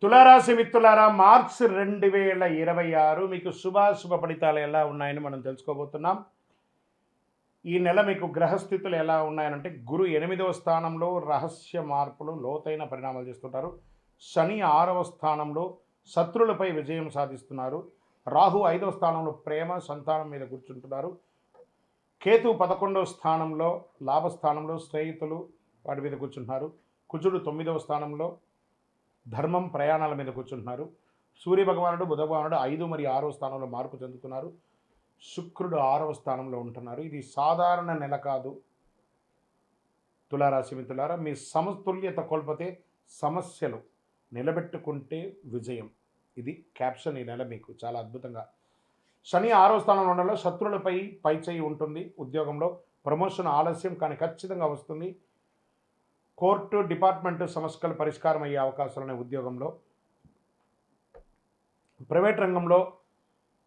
తులారాశి మిత్రులారా, మార్చ్ 2026 మీకు శుభాశుభ ఫలితాలు ఎలా ఉన్నాయని మనం తెలుసుకోబోతున్నాం. ఈ నెల మీకు గ్రహస్థితులు ఎలా ఉన్నాయనంటే, గురు 8వ స్థానంలో రహస్య మార్పులు, లోతైన పరిణామాలు చేస్తుంటారు. శని 6వ స్థానంలో శత్రులపై విజయం సాధిస్తున్నారు. రాహు 5వ స్థానంలో ప్రేమ, సంతానం మీద కూర్చుంటున్నారు. కేతు 11వ స్థానంలో లాభస్థానంలో స్నేహితులు వాటి మీద కూర్చుంటున్నారు. కుజుడు 9వ స్థానంలో ధర్మం, ప్రయాణాల మీద కూర్చుంటున్నారు. సూర్యభగవానుడు, బుధ భగవానుడు 5 మరియు 6వ స్థానంలో మార్పు చెందుతున్నారు. శుక్రుడు 6వ స్థానంలో ఉంటున్నారు. ఇది సాధారణ నెల కాదు. తులారాశి మిత్రులారా, మీ సమతుల్యత కోల్పోతే సమస్యలు, నిలబెట్టుకుంటే విజయం. ఇది క్యాప్షన్ ఈ నెల మీకు చాలా అద్భుతంగా. శని 6వ స్థానంలో ఉండడంలో శత్రులపై పైచేయి ఉంటుంది. ఉద్యోగంలో ప్రమోషన్ ఆలస్యం కానీ ఖచ్చితంగా వస్తుంది. కోర్టు, డిపార్ట్మెంట్ సమస్యలు పరిష్కారం అయ్యే అవకాశాలు ఉన్నాయి. ఉద్యోగంలో, ప్రైవేట్ రంగంలో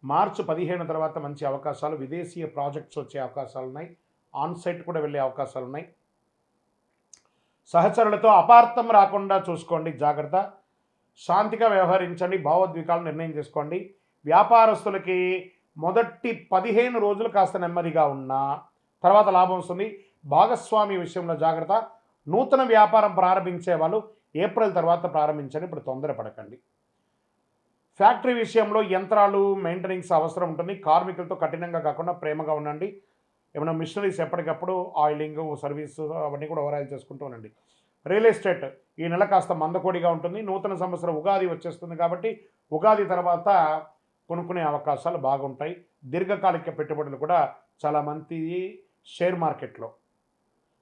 మార్చి 15 తర్వాత మంచి అవకాశాలు, విదేశీయ ప్రాజెక్ట్స్ వచ్చే అవకాశాలు ఉన్నాయి. ఆన్సైట్ కూడా వెళ్ళే అవకాశాలు ఉన్నాయి. సహచరులతో అపార్థం రాకుండా చూసుకోండి, జాగ్రత్త. శాంతిగా వ్యవహరించండి, భావోద్వేగాలు నిర్ణయం చేసుకోండి. వ్యాపారస్తులకి మొదటి 15 రోజులు కాస్త నెమ్మదిగా ఉన్నా తర్వాత లాభం వస్తుంది. భాగస్వామి విషయంలో జాగ్రత్త. నూతన వ్యాపారం ప్రారంభించే వాళ్ళు ఏప్రిల్ తర్వాత ప్రారంభించండి, ఇప్పుడు తొందరపడకండి. ఫ్యాక్టరీ విషయంలో యంత్రాలు మెయింటెనెన్స్ అవసరం ఉంటుంది. కార్మికులతో కఠినంగా కాకుండా ప్రేమగా ఉండండి. ఏమైనా మిషనరీస్ ఎప్పటికప్పుడు ఆయిలింగ్, సర్వీసు అవన్నీ కూడా ఓవరాల్ చేసుకుంటూ ఉండండి. రియల్ ఎస్టేట్ ఈ నెల కాస్త మందకోడిగా ఉంటుంది. నూతన సంవత్సరం ఉగాది వచ్చేస్తుంది కాబట్టి ఉగాది తర్వాత కొనుక్కునే అవకాశాలు బాగుంటాయి. దీర్ఘకాలిక పెట్టుబడులు కూడా చాలా మంది. షేర్ మార్కెట్లో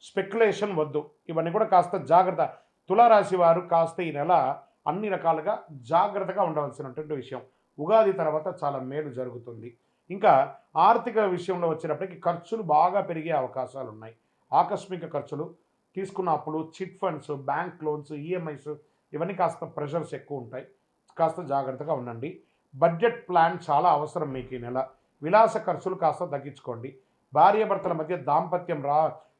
స్పెక్యులేషన్ వద్దు, ఇవన్నీ కూడా కాస్త జాగ్రత్త. తులారాశి వారు కాస్త ఈ నెల అన్ని రకాలుగా జాగ్రత్తగా ఉండవలసినటువంటి విషయం. ఉగాది తర్వాత చాలా మేలు జరుగుతుంది. ఇంకా ఆర్థిక విషయంలో వచ్చేటప్పటికి ఖర్చులు బాగా పెరిగే అవకాశాలు ఉన్నాయి. ఆకస్మిక ఖర్చులు, తీసుకున్న అప్పులు, chit funds, bank loans, EMIs ఇవన్నీ కాస్త ప్రెషర్స్ ఎక్కువ ఉంటాయి. కాస్త జాగ్రత్తగా ఉండండి. బడ్జెట్ ప్లాన్ చాలా అవసరం మీకు ఈ నెల. విలాస ఖర్చులు కాస్త తగ్గించుకోండి. భార్యాభర్తల మధ్య దాంపత్యం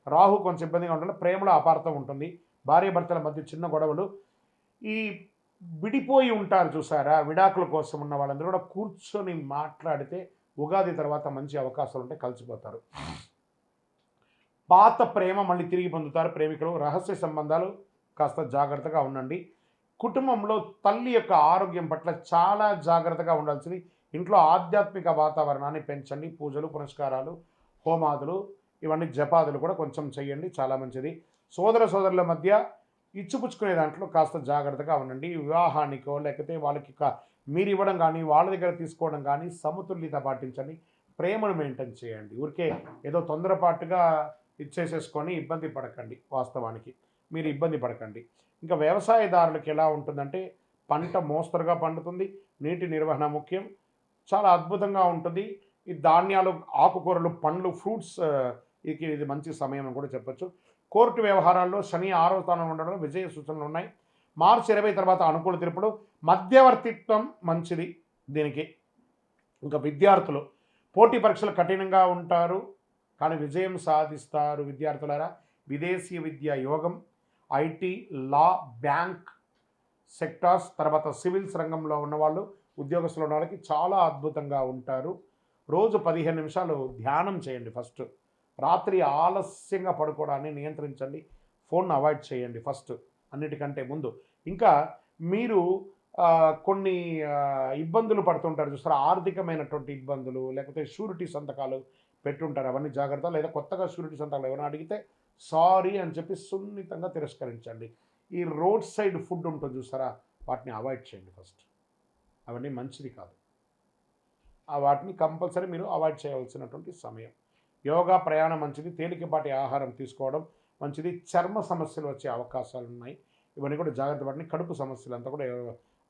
రాహు కొంచెం ఇబ్బందిగా ఉంటుంది. ప్రేమలో అపార్థం ఉంటుంది. భార్యాభర్తల మధ్య చిన్న గొడవలు. ఈ విడిపోయి ఉంటారు చూసారా, విడాకుల కోసం ఉన్న వాళ్ళందరూ కూడా కూర్చొని మాట్లాడితే ఉగాది తర్వాత మంచి అవకాశాలు ఉంటే కలిసిపోతారు. పాత ప్రేమ మళ్ళీ తిరిగి పొందుతారు ప్రేమికులు. రహస్య సంబంధాలు కాస్త జాగ్రత్తగా ఉండండి. కుటుంబంలో తల్లి యొక్క ఆరోగ్యం పట్ల చాలా జాగ్రత్తగా ఉండాల్సింది. ఇంట్లో ఆధ్యాత్మిక వాతావరణాన్ని పెంచండి. పూజలు, పునస్కారాలు, హోమాదులు, ఇవన్నీ జపాదులు కూడా కొంచెం చేయండి, చాలా మంచిది. సోదరుల మధ్య ఇచ్చిపుచ్చుకునే దాంట్లో కాస్త జాగ్రత్తగా ఉండండి. వివాహానికో లేకపోతే వాళ్ళకి మీరు ఇవ్వడం కానీ వాళ్ళ దగ్గర తీసుకోవడం కానీ సమతుల్యత పాటించండి. ప్రేమను మెయింటైన్ చేయండి. ఊరికే ఏదో తొందరపాటుగా ఇచ్చేసేసుకొని ఇబ్బంది పడకండి. వాస్తవానికి మీరు ఇబ్బంది పడకండి. ఇంకా వ్యవసాయదారులకు ఎలా ఉంటుందంటే, పంట మోస్తరుగా పండుతుంది. నీటి నిర్వహణ ముఖ్యం. చాలా అద్భుతంగా ఉంటుంది. ఈ ధాన్యాలు, ఆకుకూరలు, పండ్లు, ఫ్రూట్స్ ఇది మంచి సమయం అని కూడా చెప్పొచ్చు. కోర్టు వ్యవహారాల్లో శని 6వ స్థానంలో ఉండడంలో విజయ సూచనలు ఉన్నాయి. మార్చి 20 తర్వాత అనుకూల తీర్పులు. మధ్యవర్తిత్వం మంచిది దీనికి. ఇంకా విద్యార్థులు పోటీ పరీక్షలు కఠినంగా ఉంటారు కానీ విజయం సాధిస్తారు. విద్యార్థులారా, విదేశీ విద్యా యోగం, ఐటీ, లా, బ్యాంక్ సెక్టార్స్, తర్వాత సివిల్స్ రంగంలో ఉన్నవాళ్ళు, ఉద్యోగస్తులు ఉన్న వాళ్ళకి చాలా అద్భుతంగా ఉంటారు. రోజు 15 నిమిషాలు ధ్యానం చేయండి. ఫస్ట్ రాత్రి ఆలస్యంగా పడుకోవడాన్ని నియంత్రించండి. ఫోన్ అవాయిడ్ చేయండి ఫస్ట్, అన్నిటికంటే ముందు. ఇంకా మీరు కొన్ని ఇబ్బందులు పడుతుంటారు చూస్తారు, ఆర్థికమైనటువంటి ఇబ్బందులు, లేకపోతే షూరిటీ సంతకాలు పెట్టుంటారు, అవన్నీ జాగ్రత్త. లేదా కొత్తగా షూరిటీ సంతకాలు ఎవరైనా అడిగితే సారీ అని చెప్పి సున్నితంగా తిరస్కరించండి. ఈ రోడ్ సైడ్ ఫుడ్ ఉంటుంది చూసారా, వాటిని అవాయిడ్ చేయండి ఫస్ట్. అవన్నీ మంచిది కాదు. వాటిని కంపల్సరీ మీరు అవాయిడ్ చేయవలసినటువంటి సమయం. యోగా, ప్రయాణం మంచిది. తేలికపాటి ఆహారం తీసుకోవడం మంచిది. చర్మ సమస్యలు వచ్చే అవకాశాలు ఉన్నాయి, ఇవన్నీ కూడా జాగ్రత్త పడండి. కడుపు సమస్యలు అంతా కూడా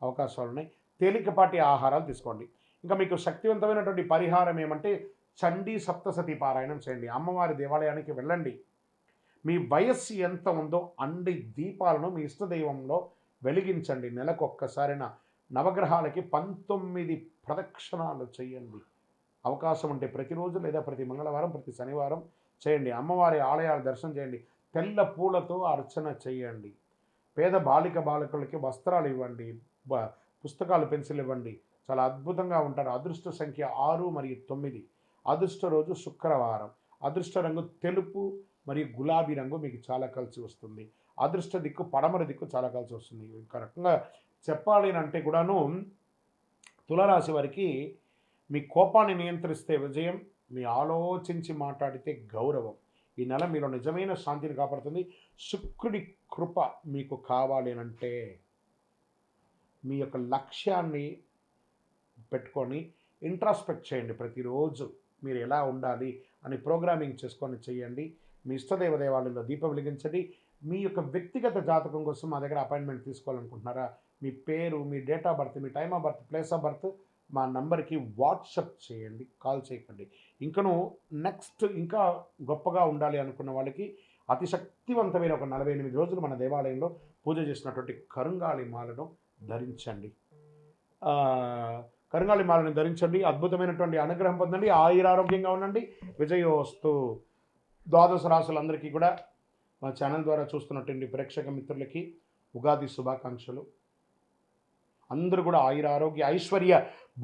అవకాశాలు ఉన్నాయి. తేలికపాటి ఆహారాలు తీసుకోండి. ఇంకా మీకు శక్తివంతమైనటువంటి పరిహారం ఏమంటే, చండీ సప్తసతి పారాయణం చేయండి. అమ్మవారి దేవాలయానికి వెళ్ళండి. మీ వయస్సు ఎంత ఉందో అన్ని దీపాలను మీ ఇష్టదైవంలో వెలిగించండి. నెలకొక్కసారిన నవగ్రహాలకి 19 ప్రదక్షిణాలు చేయండి. అవకాశం ఉంటే ప్రతిరోజు లేదా ప్రతి మంగళవారం, ప్రతి శనివారం చేయండి. అమ్మవారి ఆలయాలు దర్శనం చేయండి. తెల్ల పూలతో అర్చన చేయండి. పేద బాలికలకి వస్త్రాలు ఇవ్వండి. పుస్తకాలు, పెన్సిల్ ఇవ్వండి. చాలా అద్భుతంగా ఉంటారు. అదృష్ట సంఖ్య 6 మరియు 9. అదృష్ట రోజు శుక్రవారం. అదృష్ట రంగు తెలుపు మరియు గులాబీ రంగు మీకు చాలా కలిసి వస్తుంది. అదృష్ట దిక్కు పడమర దిక్కు చాలా కలిసి వస్తుంది. ఒక రకంగా చెప్పాలి అంటే కూడాను తులారాశి వారికి మీ కోపాన్ని నియంత్రిస్తే విజయం, మీ ఆలోచించి మాట్లాడితే గౌరవం. ఈ నెల మీలో నిజమైన శాంతిని కాపాడుతుంది. శుక్రుడి కృప మీకు కావాలి అనంటే మీ యొక్క లక్ష్యాన్ని పెట్టుకొని ఇంట్రాస్పెక్ట్ చేయండి. ప్రతిరోజు మీరు ఎలా ఉండాలి అని ప్రోగ్రామింగ్ చేసుకొని చేయండి. మీ ఇష్టదైవ దేవాలయంలో దీపం వెలిగించండి. మీ యొక్క వ్యక్తిగత జాతకం కోసం మా దగ్గర అపాయింట్మెంట్ తీసుకోవాలనుకుంటున్నారా? మీ పేరు, మీ డేట్ ఆఫ్ బర్త్, మీ time of birth, place of birth మా నంబర్కి వాట్సప్ చేయండి, కాల్ చేయకండి. ఇంకను నెక్స్ట్ ఇంకా గొప్పగా ఉండాలి అనుకున్న వాళ్ళకి అతి శక్తివంతమైన ఒక 48 రోజులు మన దేవాలయంలో పూజ చేసినటువంటి కరుంగాళి మాలను ధరించండి. కరుంగాళి మాలను ధరించండి. అద్భుతమైనటువంటి అనుగ్రహం పొందండి. ఆయురారోగ్యంగా ఉండండి. విజయోస్తు. ద్వాదశ రాశులందరికీ కూడా మా ఛానల్ ద్వారా చూస్తున్నటువంటి ప్రేక్షక మిత్రులకి ఉగాది శుభాకాంక్షలు. అందరూ కూడా ఆయురారోగ్య ఐశ్వర్య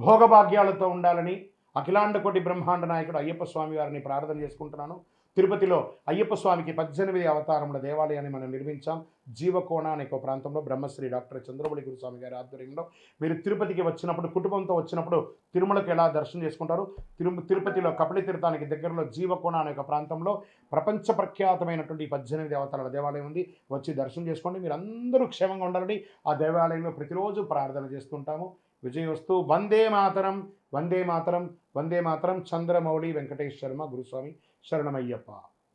భోగభాగ్యాలతో ఉండాలని అఖిలాండ కోటి బ్రహ్మాండ నాయకుడు అయ్యప్ప స్వామి వారిని ప్రార్థన చేసుకుంటున్నాను. తిరుపతిలో అయ్యప్ప స్వామికి 18 అవతారముల దేవాలయాన్ని మనం నిర్మించాం. జీవకోణ అనే ఒక ప్రాంతంలో బ్రహ్మశ్రీ డాక్టర్ చంద్రబడి గురుస్వామి గారి ఆధ్వర్యంలో మీరు తిరుపతికి వచ్చినప్పుడు, కుటుంబంతో వచ్చినప్పుడు తిరుమలకు ఎలా దర్శనం చేసుకుంటారు? తిరుపతిలో కపిల తీర్థానికి దగ్గరలో జీవకోణ అనే ఒక ప్రాంతంలో ప్రపంచ ప్రఖ్యాతమైనటువంటి 18 అవతారాల దేవాలయం ఉంది. వచ్చి దర్శనం చేసుకోండి. మీరు అందరూ క్షేమంగా ఉండాలని ఆ దేవాలయంలో ప్రతిరోజు ప్రార్థన చేస్తుంటాము. విజయోస్తు. వందే మాతరం, వందే మాతరం, వందే మాతరం. చంద్రమౌళి వెంకటేష్ శర్మ గురుస్వామి. శరణమయ్యప్ప.